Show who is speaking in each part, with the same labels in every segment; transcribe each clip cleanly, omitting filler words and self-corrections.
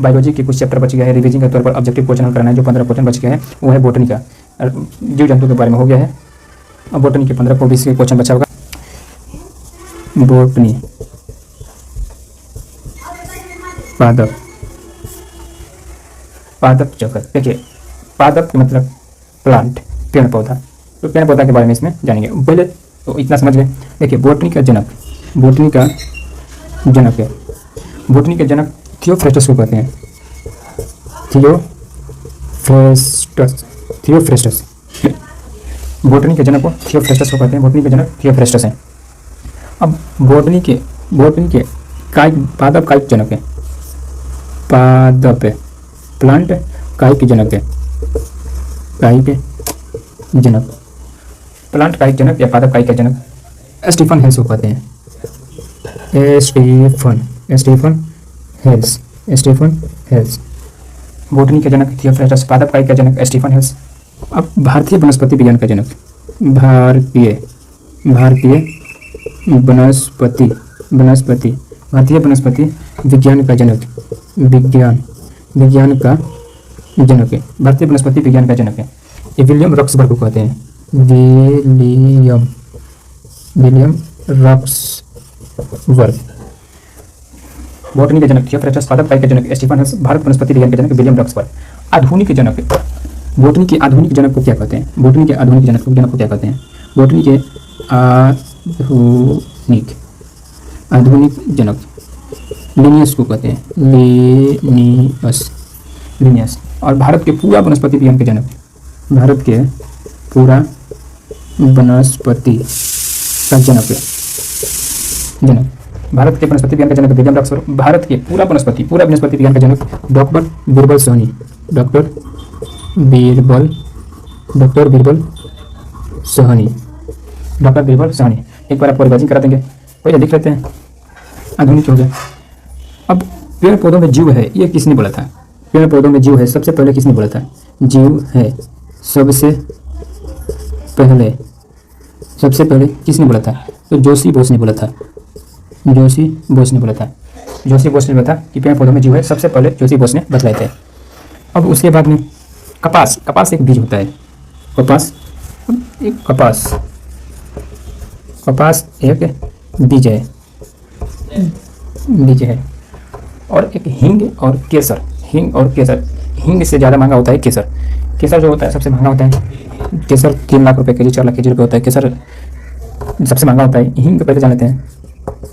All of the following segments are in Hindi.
Speaker 1: बायोलॉजी के कुछ चैप्टर बच गया है, रिवीजन के तौर पर ऑब्जेक्टिव क्वेश्चन हल करना है। जो 15 क्वेश्चन बच गए हैं वो है बॉटनी का, जीव जंतु के बारे में हो गया है। अब बॉटनी के 15 को 20 क्वेश्चन बचा होगा। बॉटनी, पादप, पादप जगत। देखिए पादप मतलब प्लांट, पेड़ पौधा, तो पेड़ पौधा के बारे में इसमें जानेंगे। पहले तो इतना समझ गए। देखिए बॉटनी का जनक, बॉटनी का जनक है, बॉटनी के जनक थियोफ्रेस्टस को कहते हैं। थियोफ्रेस्टस, थियोफ्रेस्टस, बॉटनी के जनक को थियोफ्रेस्टस को कहते हैं। बॉटनी के जनक थियोफ्रेस्टस हैं। अब बॉटनी के काय, पादप काय के जनक है, पादप है, प्लांट काय के जनक है, काय के जनक, प्लांट काय के जनक या पादप काय के जनक स्टीफन हेल्स को कहते हैं। स्टीफन हेल्स, बॉटनी के जनक थियोफ्रेस्टस, पादप काय का जनक स्टीफन हेल्स। अब भारतीय वनस्पति विज्ञान का जनक, भारतीय वनस्पति विज्ञान का जनक, विज्ञान का जनक है, भारतीय वनस्पति विज्ञान का जनक है। ये विलियम रॉक्सबर्ग को कहते हैं। William Roxburgh. बॉटनी के जनक थियोफ्रेस्टस, पादप काय के जनक स्टीफन हेल्स, भारत वनस्पति विज्ञान के जनक विलियम रॉक्सबर्ग। आधुनिक जनक, बॉटनी के आधुनिक जनक को क्या कहते हैं? बॉटनी के आधुनिक जनक को क्या कहते हैं? बॉटनी के आधुनिक जनक लिनियस को कहते हैं, लिनियस। और भारत के पूरा वनस्पति विज्ञान के जनक, भारत के पूरा वनस्पति का जनक, भारत के वनस्पति विज्ञान का जनक विलियम रॉक्सबर्ग। भारत के पूरा वनस्पति विज्ञान का जनक डॉक्टर बीरबल साहनी, डॉक्टर बीरबल साहनी। एक बार आपको रिवाइजिंग करा देंगे, पहले लिख लेते हैं। आधुनिक हो गया। अब पेड़ पौधों में जीव है, ये किसने बोला था? पेड़ पौधों में जीव है सबसे पहले किसने बोला था? जीव है सबसे पहले किसने बोला था? तो जोशी बोस ने बोला था। जोशी बोस ने बोला था कि पेड़ पौधों में जीव है, सबसे पहले जोशी बोस ने बतलाए थे। अब उसके बाद में कपास एक बीज होता है। कपास एक बीज है। और एक हींग और केसर। हींग से ज़्यादा महंगा होता है केसर जो होता है सबसे महंगा होता है। केसर 3 लाख रुपए केजी, 4 लाख केजी रुपये होता है। केसर सबसे महंगा होता है। हींग पहले जान लेते हैं।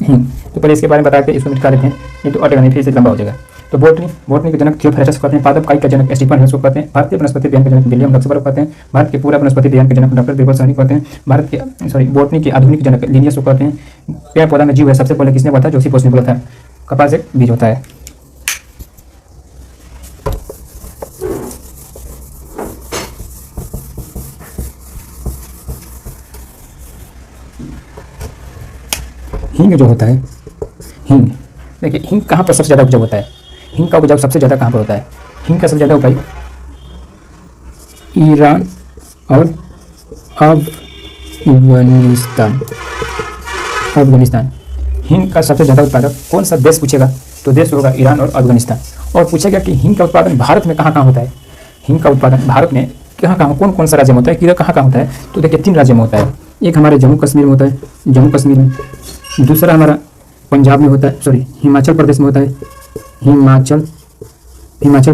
Speaker 1: हींग तो पहले इसके बारे में बता के इसको मिटा देते हैं, ये तो अटेगा नहीं, फिर से लंबा हो जाएगा। तो बॉटनी के जनक थियोफ्रेस्टस को कहते हैं। पादप काय का जनक स्टीफन हेल्स को कहते हैं। भारतीय वनस्पति विज्ञान के जनक विलियम रॉक्सबर्ग को कहते हैं। भारत के पूरा वनस्पति विज्ञान के जनक डॉक्टर बीरबल साहनी कहते हैं। बॉटनी के आधुनिक जनक लिनियस को कहते हैं। पेड़ पौधा में जीव है सबसे पहले किसने बोला था? जोशी बोस ने बोला था। कपास एक बीज होता है। हींग जो होता है, देखिए हींग कहाँ पर सबसे ज़्यादा उपजाऊ होता है? हींग का उपजाऊ सबसे ज़्यादा कहाँ पर होता है? हींग का सबसे ज़्यादा उगाई ईरान और अफगानिस्तान। हींग का सबसे ज़्यादा उत्पादक कौन सा देश पूछेगा तो देश होगा ईरान और अफगानिस्तान। और पूछेगा कि हींग का उत्पादन भारत में कहाँ होता है? हींग का उत्पादन भारत में कहाँ कौन सा राज्य में होता है, किधर कहाँ होता है? तो देखिए 3 राज्यों में होता है। एक हमारे जम्मू कश्मीर में होता है, जम्मू कश्मीर में। दूसरा हमारा पंजाब में होता है, हिमाचल प्रदेश में होता है, हिमाचल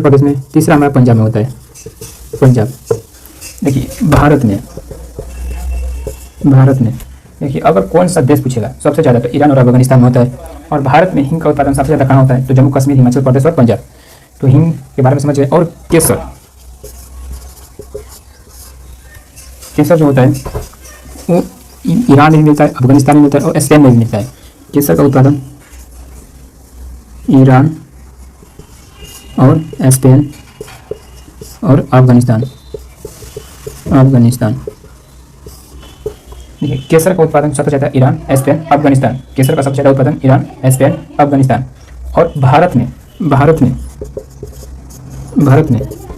Speaker 1: प्रदेश में। तीसरा हमारा पंजाब में होता है, पंजाब। देखिए भारत में देखिए अगर कौन सा देश पूछेगा सबसे ज़्यादा तो ईरान और अफगानिस्तान में होता है। और भारत में हींग का उत्पादन सबसे ज़्यादा कहाँ होता है? तो जम्मू कश्मीर, हिमाचल प्रदेश और पंजाब। तो हींग के बारे में समझ गए। और केसर जो होता है वो ईरान में मिलता है, अफगानिस्तान में मिलता है और स्पेन में भी मिलता है। केसर का उत्पादन ईरान और स्पेन और अफगानिस्तान। देखिए केसर का उत्पादन सबसे ज़्यादा ईरान, स्पेन, अफगानिस्तान। केसर का सबसे ज़्यादा उत्पादन ईरान, स्पेन, अफगानिस्तान। और भारत में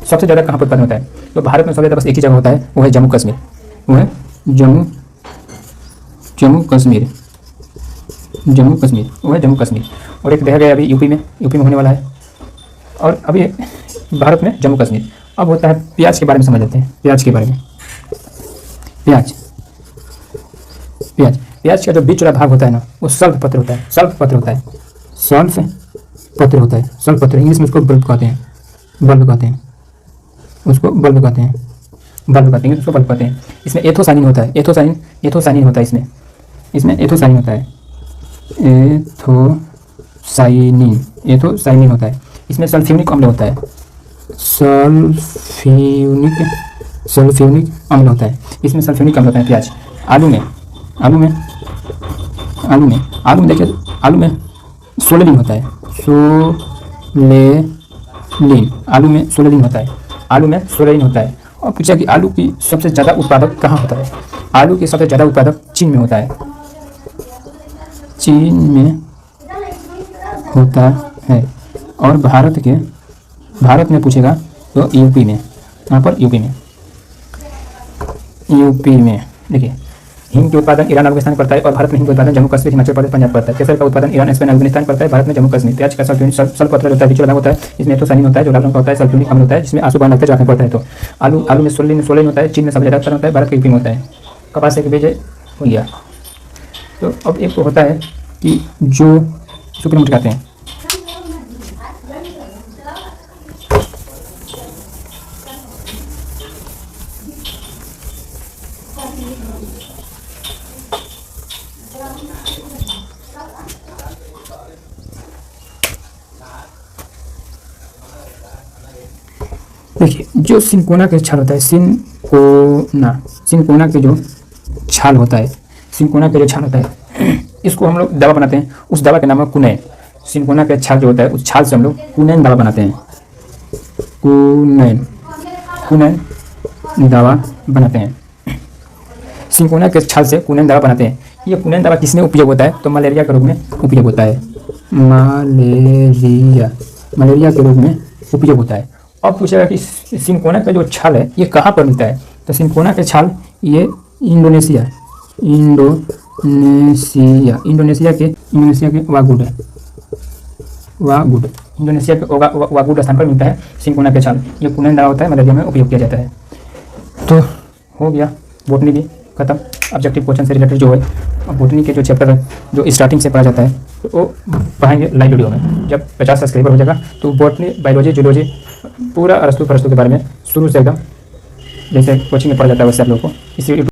Speaker 1: सबसे ज़्यादा कहाँ पर उत्पादन होता है? तो भारत में सबसे ज़्यादा बस एक ही जगह होता है, वो है जम्मू कश्मीर। वो है जम्मू कश्मीर। और एक रह गया अभी यूपी में होने वाला है। और अभी भारत में जम्मू कश्मीर। अब होता है प्याज के बारे में समझ लेते हैं, प्याज के बारे में। प्याज प्याज प्याज का जो बीच वाला भाग होता है ना, वो सल्फ पत्र होता है, सल्फ पत्र होता है, सल्फ पत्र होता है, सल्फ पत्र, इंग्लिश में उसको बल्ब कहते हैं, बल्ब कहते हैं, उसको बल्ब कहते हैं, बल्ब कहते हैं, उसको बल्ब कहते हैं। इसमें एथोसाइनिन होता है, एथोसाइनिन होता है, इसमें एथोसाइनिन होता है, एथोसाइनिन होता है। इसमें सल्फ्यूनिक अम्ल होता है, सल्फ्यूनिक अम्ल होता है, इसमें सल्फ्यूनिक अम्ल होता है। प्याज, आलू में देखिए, आलू में सोलेनिन होता है, आलू में सोलेनिन होता है। और पूछा कि आलू की सबसे ज़्यादा उत्पादक कहाँ होता है? आलू की सबसे ज़्यादा उत्पादक चीन में होता है, चीन में होता है। और भारत में पूछेगा तो यूपी में, यहाँ पर यूपी में देखिए, हिंग के उत्पादन ईरान अफगानिस्तान पड़ता है और भारत में हिंग का उत्पादन जम्मू कश्मीर, हिमाचल प्रदेश, पंजाब पड़ता है। केसर का उत्पादन ईरान, स्पेन, अफगानिस्तान पड़ता है, भारत में जम्मू कश्मीर। प्याज का सल्फ पत्र होता है, बीच वाला होता है, इसमें एथोसाइनिन होता है जो लाल रंग का होता है, सल्फ्यूनिक अम्ल होता है जिसमें आंसू बहाने लगता है जब आँखें पड़ता है तो। आलू में सोलेनिन होता है, चीन में सबसे ज़्यादा उत्पादन होता है, भारत के यूपी में होता है। कपास एक बीज हो गया। तो अब एक तो होता है कि जो शुक्र कहते हैं, देखिए जो सिनकोना के छाल होता है, सिनकोना के जो छाल होता है, इसको हम लोग दवा बनाते हैं, उस दवा का नाम है कुनैन। सिनकोना के छाल जो होता है, उस छाल से हम लोग कुनैन दवा बनाते हैं, कुनैन दवा बनाते हैं। सिनकोना के छाल से कुनैन दवा बनाते हैं। ये कुनैन दवा किसमें उपयोग होता है? तो मलेरिया के रोग में उपयोग होता है, मलेरिया के रोग में उपयोग होता है। अब पूछेगा कि सिनकोना का जो छाल है ये कहाँ पर मिलता है? तो सिनकोना के छाल ये इंडोनेशिया के वागुड, इंडोनेशिया के वागुड स्थान पर मिलता है सिनकोना के छाल। ये कुनैन दवा होता है, मलेरिया में उपयोग किया जाता है। तो हो गया बोटनी भी खत्म, ऑब्जेक्टिव क्वेश्चन से रिलेटेड जो है। अब बोटनी के जो चैप्टर जो स्टार्टिंग से पढ़ा जाता है तो वो पढ़ाएंगे लाइव वीडियो में। जब 50 सब्सक्राइबर हो जाएगा तो बोटनी, बायोलॉजी, जूलॉजी पूरा अरस्तु परस्तु के बारे में शुरू से एकदम जैसे कोचिंग में पढ़ा जाता है वैसे आप लोगों को इसी